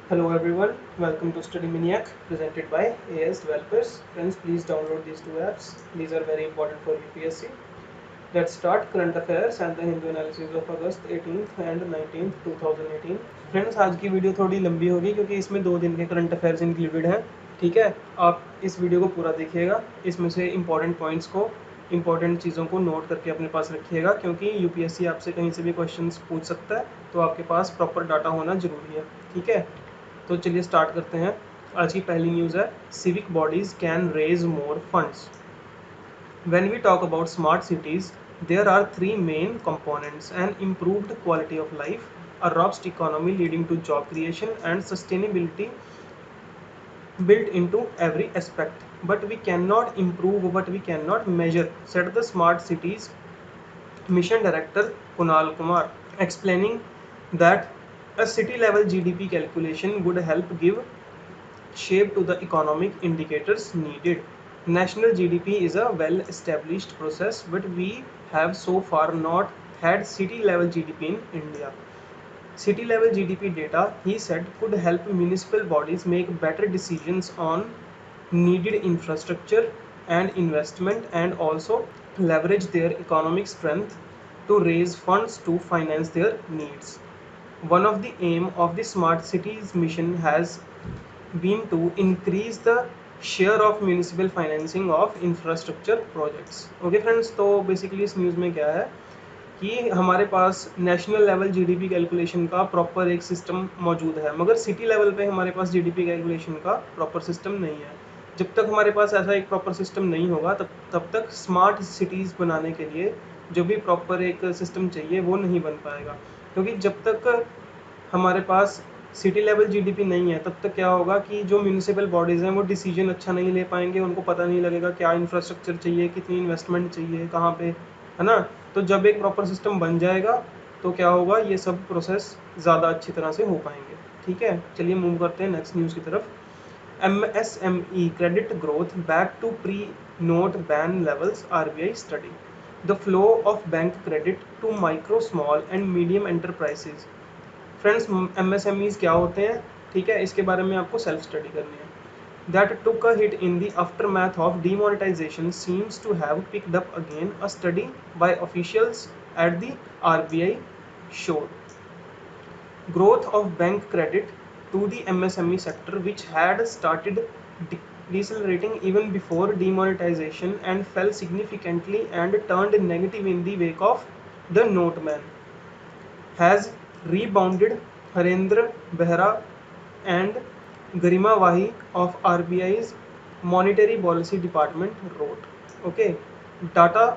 Hello everyone, welcome to Study Maniac presented by AS Developers. Friends, please download these two apps. These are very important for UPSC. Let's start current affairs and the Hindu analysis of August 18th and 19th 2018. Friends, आज की video थोड़ी लंबी होगी क्योंकि इसमें 2 दिन के current affairs included हैं। ठीक है, आप इस वीडियो को पूरा देखिएगा, इसमें से इंपॉर्टेंट पॉइंट्स को, इंपॉर्टेंट चीज़ों को नोट करके अपने पास रखिएगा क्योंकि यूपीएससी आपसे कहीं से भी क्वेश्चंस पूछ सकता है, तो आपके पास प्रॉपर डाटा होना ज़रूरी है। ठीक है, तो चलिए स्टार्ट करते हैं। आज की पहली न्यूज़ है, civic bodies can raise more funds. When we talk about smart cities, there are three main components: an improved quality of life, a robust economy leading to job creation, and sustainability built into every aspect. But we cannot improve what we cannot measure, said the Smart Cities Mission Director Kunal Kumar, explaining that a city level GDP calculation would help give shape to the economic indicators needed. National GDP is a well established process, but we have so far not had city level GDP in India. City level GDP data, he said, could help municipal bodies make better decisions on needed infrastructure and investment, and also leverage their economic strength to raise funds to finance their needs. One of the aim of the Smart Cities mission has been to increase the share of municipal financing of infrastructure projects. Okay friends, तो basically इस news में क्या है कि हमारे पास national level GDP calculation का proper एक system मौजूद है, मगर सिटी लेवल पे हमारे पास जीडीपी कैलकुलेशन का प्रॉपर सिस्टम नहीं है। जब तक हमारे पास ऐसा एक प्रॉपर सिस्टम नहीं होगा तब तक स्मार्ट सिटीज़ बनाने के लिए जो भी प्रॉपर एक सिस्टम चाहिए वो नहीं बन पाएगा, क्योंकि जब तक हमारे पास सिटी लेवल जीडीपी नहीं है तब तक क्या होगा कि जो म्यूनिसिपल बॉडीज़ हैं वो डिसीजन अच्छा नहीं ले पाएंगे, उनको पता नहीं लगेगा क्या इंफ्रास्ट्रक्चर चाहिए, कितनी इन्वेस्टमेंट चाहिए, कहाँ पे, है ना। तो जब एक प्रॉपर सिस्टम बन जाएगा तो क्या होगा, ये सब प्रोसेस ज़्यादा अच्छी तरह से हो पाएंगे। ठीक है, चलिए मूव करते हैं नेक्स्ट न्यूज़ की तरफ। MSME credit growth back to pre-note ban levels, RBI study. The flow of bank credit to micro, small and medium enterprises. Friends, MSMEs क्या होते हैं, ठीक है, इसके बारे में आपको सेल्फ स्टडी करनी है। That took a hit in the aftermath of demonetization seems to have picked up again. A study by officials at the RBI showed growth of bank credit to the MSME sector, which had started decelerating even before demonetization and fell significantly and turned negative in the wake of the note ban, has rebounded. Harendra Behra and Garima Wahi of RBI's Monetary Policy Department wrote. Okay, data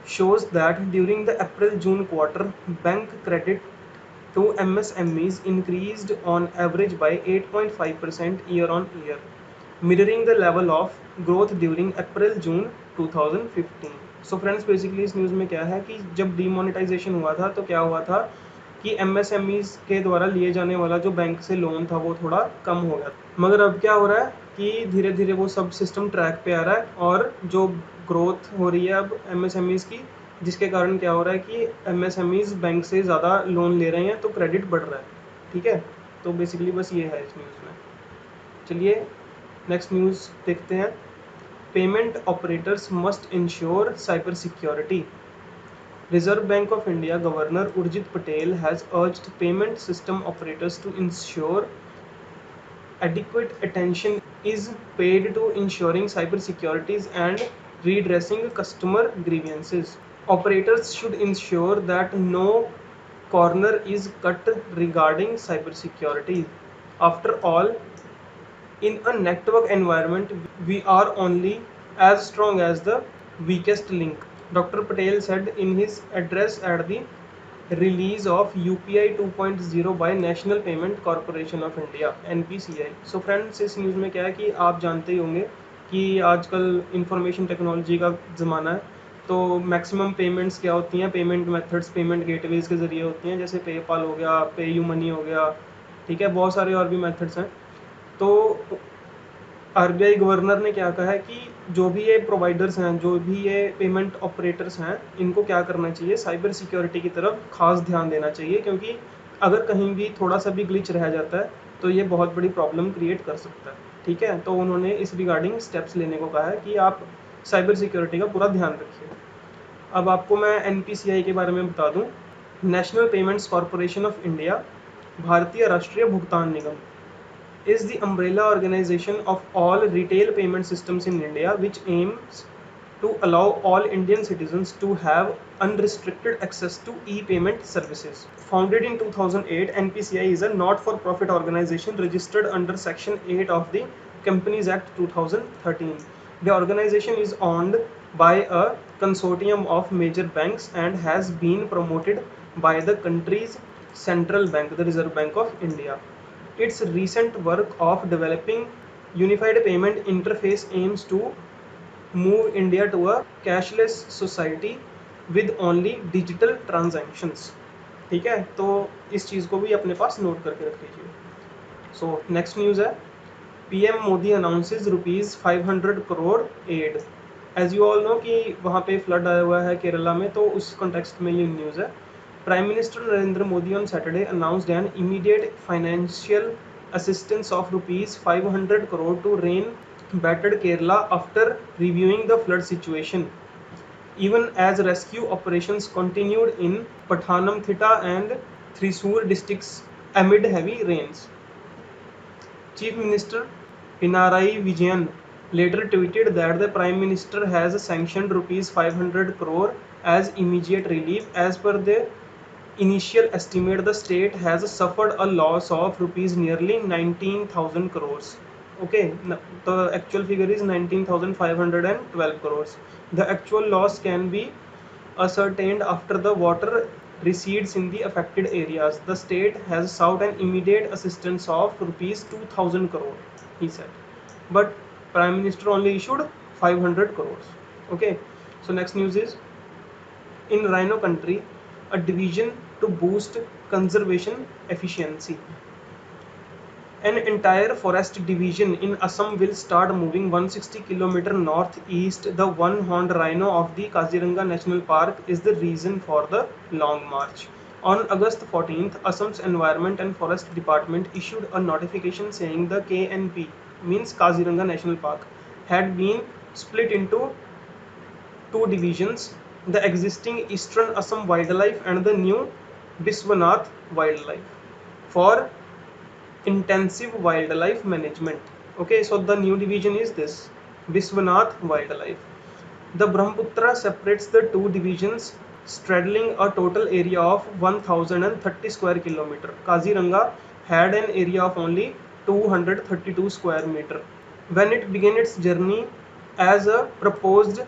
shows that during the April-June quarter, bank credit to MSMEs increased on average by 8.5% year on year, mirroring the level of growth during April-June 2015. So friends, basically इस news में क्या है कि जब demonetisation हुआ था तो क्या हुआ था कि MSMEs के द्वारा लिए जाने वाला जो बैंक से लोन था वो थोड़ा कम हो गया, मगर अब क्या हो रहा है कि धीरे धीरे वो सब सिस्टम ट्रैक पे आ रहा है और जो ग्रोथ हो रही है अब MSMEs की, जिसके कारण क्या हो रहा है कि MSMEs बैंक से ज़्यादा लोन ले रहे हैं तो क्रेडिट बढ़ रहा है। ठीक है, तो बेसिकली बस ये है इस न्यूज़ में। चलिए नेक्स्ट न्यूज़ देखते हैं। Payment operators must ensure cyber security. Reserve Bank of India Governor Urjit Patel has urged payment system operators to ensure adequate attention is paid to ensuring cyber securities and redressing customer grievances. Operators should ensure that no corner is cut regarding cyber security. After all, in a network environment, we are only as strong as the weakest link, Dr. Patel said in his address at the release of UPI 2.0 by National Payment Corporation of India NPCI. So friends, इस news में क्या है कि आप जानते ही होंगे कि आजकल इंफॉर्मेशन टेक्नोलॉजी का ज़माना है, तो मैक्सिमम पेमेंट्स क्या होती हैं, पेमेंट मेथड्स पेमेंट गेटवेज के ज़रिए होती हैं, जैसे पेपाल हो गया, पे यू मनी हो गया, ठीक है, बहुत सारे और भी मेथड्स हैं। तो आरबीआई गवर्नर ने क्या कहा है कि जो भी ये प्रोवाइडर्स हैं, जो भी ये पेमेंट ऑपरेटर्स हैं, इनको क्या करना चाहिए, साइबर सिक्योरिटी की तरफ खास ध्यान देना चाहिए, क्योंकि अगर कहीं भी थोड़ा सा भी ग्लिच रह जाता है तो ये बहुत बड़ी प्रॉब्लम क्रिएट कर सकता है। ठीक है, तो उन्होंने इस रिगार्डिंग स्टेप्स लेने को कहा है कि आप साइबर सिक्योरिटी का पूरा ध्यान रखिए। अब आपको मैं NPCI के बारे में बता दूं। National payments corporation of India, भारतीय राष्ट्रीय भुगतान निगम, is the umbrella organization of all retail payment systems in India, which aims to allow all Indian citizens to have unrestricted access to e-payment services. Founded in 2008, NPCI is a not-for-profit organization registered under Section 8 of the Companies Act 2013. The organization is owned by a consortium of major banks and has been promoted by the country's central bank, the Reserve Bank of India. Its recent work of developing unified payment interface aims to move India to a cashless society with only digital transactions. ठीक है, तो इस चीज़ को भी अपने पास note करके रख लीजिए। सो नेक्स्ट न्यूज़ है, PM Modi announces ₹500 crore aid. As you all know कि वहाँ पे फ्लड आया हुआ है केरला में, तो उस कॉन्टेक्स्ट में ये न्यूज़ है। Prime Minister Narendra Modi on Saturday announced an immediate financial assistance of ₹500 crore to rain-battered Kerala after reviewing the flood situation, even as rescue operations continued in Pathanamthitta and Thrissur districts amid heavy rains. Chief Minister Pinarayi Vijayan later tweeted that the Prime Minister has sanctioned ₹500 crore as immediate relief. As per the initial estimate, the state has suffered a loss of nearly 19,000 crores. Okay, the actual figure is 19,512 crores. The actual loss can be ascertained after the water recedes in the affected areas. The state has sought an immediate assistance of ₹2,000 crore, he said. But Prime Minister only issued 500 crores. Okay, so next news is, in Rhino country, a division to boost conservation efficiency. An entire forest division in Assam will start moving 160 km northeast. The one-horned rhino of the Kaziranga National Park is the reason for the long march. On August 14th, Assam's Environment and Forest Department issued a notification saying the KNP, means Kaziranga National Park, had been split into two divisions, the existing Eastern Assam Wildlife and the new Biswanath Wildlife, for intensive wildlife management. Okay, so the new division is this, Biswanath Wildlife. The Brahmaputra separates the two divisions, straddling a total area of 1030 square kilometer. Kaziranga had an area of only 232 square meter. When it began its journey as a proposed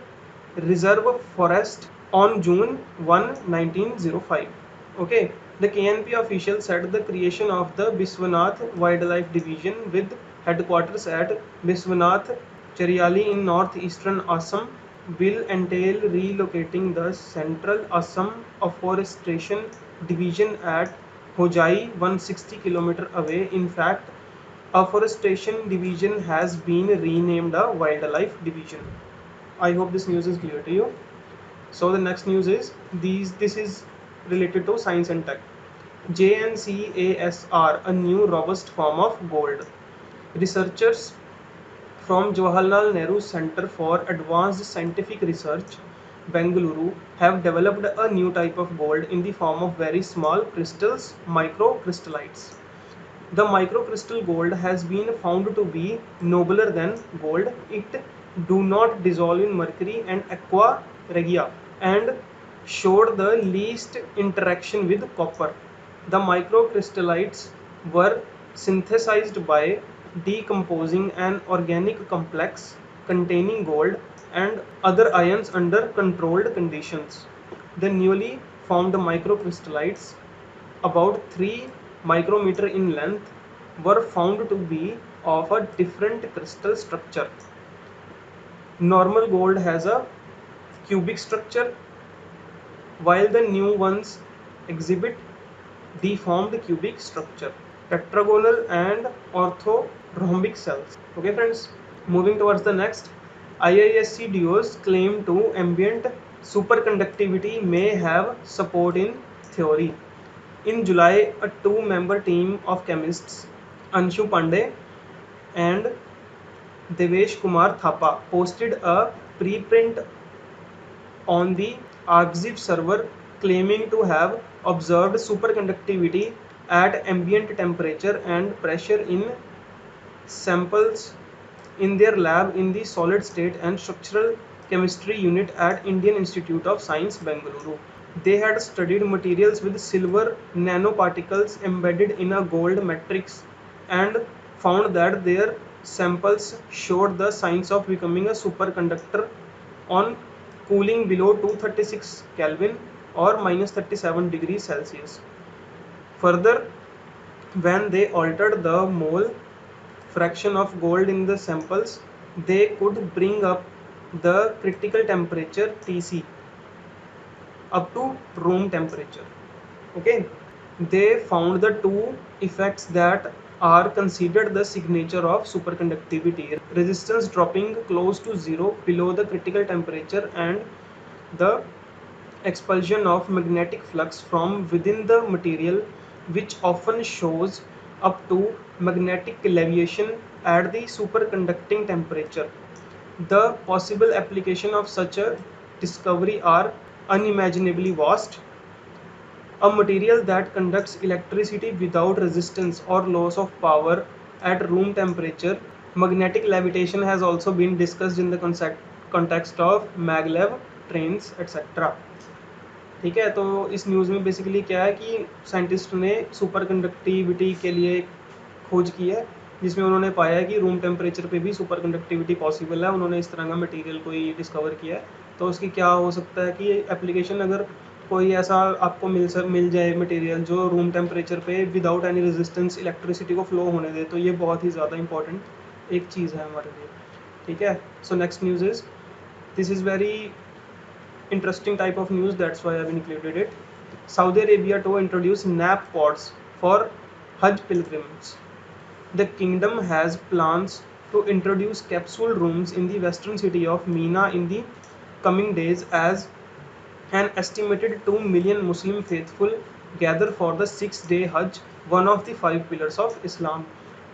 reserve forest on June 1, 1905. Okay, the KNP official said the creation of the Biswanath Wildlife Division with headquarters at Biswanath Chariali in northeastern Assam will entail relocating the Central Assam Afforestation Division at Hojai, 160 km away. In fact, Afforestation Division has been renamed a Wildlife Division. I hope this news is clear to you. So the next news is this is related to science and tech. JNCASR, a new robust form of gold. Researchers from Jawaharlal Nehru Centre for Advanced Scientific Research, Bengaluru, have developed a new type of gold in the form of very small crystals, microcystallites. The microcrystal gold has been found to be nobler than gold. It do not dissolve in mercury and Aqua regia and showed the least interaction with copper. The microcrystallites were synthesized by decomposing an organic complex containing gold and other ions under controlled conditions. The newly formed microcrystallites, about 3 micrometer in length, were found to be of a different crystal structure. Normal gold has a cubic structure, while the new ones exhibit deformed cubic structure, tetragonal and orthorhombic cells. Okay friends, moving towards the next, IISc duos claim to ambient superconductivity may have support in theory. In July, a two-member team of chemists, Anshu Pandey and Devesh Kumar Thapa, posted a preprint on the Arxiv server claiming to have observed superconductivity at ambient temperature and pressure in samples in their lab in the solid state and structural chemistry unit at Indian Institute of Science, Bengaluru. They had studied materials with silver nanoparticles embedded in a gold matrix and found that their samples showed the signs of becoming a superconductor on cooling below 236 Kelvin or minus 37 degrees Celsius. Further, when they altered the mole fraction of gold in the samples, they could bring up the critical temperature Tc up to room temperature. Okay, they found the two effects that are considered the signature of superconductivity: resistance dropping close to zero below the critical temperature and the expulsion of magnetic flux from within the material, which often shows up to magnetic levitation at the superconducting temperature. The possible application of such a discovery are unimaginably vast. A material that conducts electricity without resistance or loss of power at room temperature. Magnetic levitation has also been discussed in the context of maglev trains etc. ठीक है, तो इस news में basically क्या है कि scientist ने super conductivity के लिए खोज की है, जिसमें उन्होंने पाया है कि रूम टेम्परेचर पे भी सुपर कंडक्टिविटी पॉसिबल है। उन्होंने इस तरह का मटेरियल कोई डिस्कवर किया है, तो उसकी क्या हो सकता है कि एप्लीकेशन अगर कोई ऐसा आपको मिल जाए मटेरियल जो रूम टेम्परेचर पे विदाउट एनी रेजिस्टेंस इलेक्ट्रिसिटी को फ्लो होने दे, तो ये बहुत ही ज़्यादा इंपॉर्टेंट एक चीज़ है हमारे लिए। ठीक है, सो next news is, this is very interesting type of news, that's why I've included it. Saudi Arabia to introduce nap pods for Hajj pilgrims. The kingdom has plans to introduce capsule rooms in the western city of Mina in the coming days as an estimated 2 million Muslim faithful gather for the 6-day Hajj, one of the 5 pillars of Islam.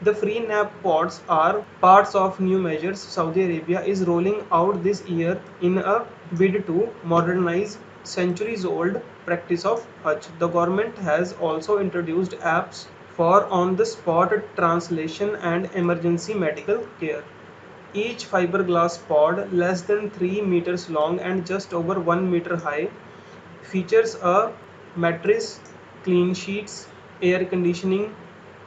The free nap pods are parts of new measures Saudi Arabia is rolling out this year in a bid to modernize centuries-old practice of Hajj. The government has also introduced apps for on-the-spot translation and emergency medical care. Each fiberglass pod, less than 3 meters long and just over 1 meter high, features a mattress, clean sheets, air conditioning,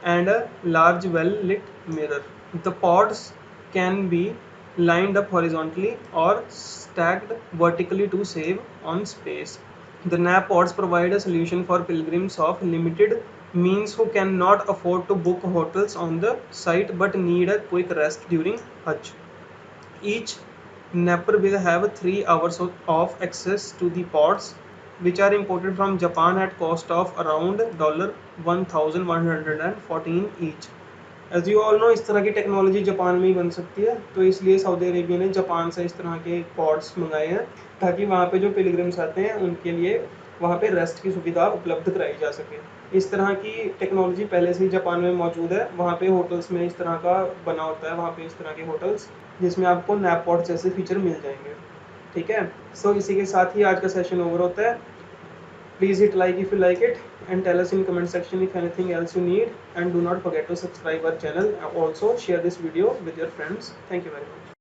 and a large well-lit mirror. The pods can be lined up horizontally or stacked vertically to save on space. The nap pods provide a solution for pilgrims of limited means who cannot afford to book hotels on the site but need a quick rest during Hajj. Each napper will have 3 hours of access to the pods, which are imported from Japan at cost of around $1,114 each. As you all know, इस तरह की technology Japan में ही बन सकती है, तो इसलिए Saudi Arabia ने जापान से इस तरह के पॉड्स मंगाए हैं ताकि वहाँ पे जो पिलग्रिम्स आते हैं उनके लिए वहाँ पे रेस्ट की सुविधा उपलब्ध कराई जा सके। इस तरह की टेक्नोलॉजी पहले से ही जापान में मौजूद है, वहाँ पे होटल्स में इस तरह का बना होता है, वहाँ पे इस तरह के होटल्स जिसमें आपको नैप पॉड जैसे फीचर मिल जाएंगे। ठीक है, सो इसी के साथ ही आज का सेशन ओवर होता है। Please hit like if you like it and tell us in comment section if anything else you need, and do not forget to subscribe our channel. Also share this video with your friends. Thank you very much.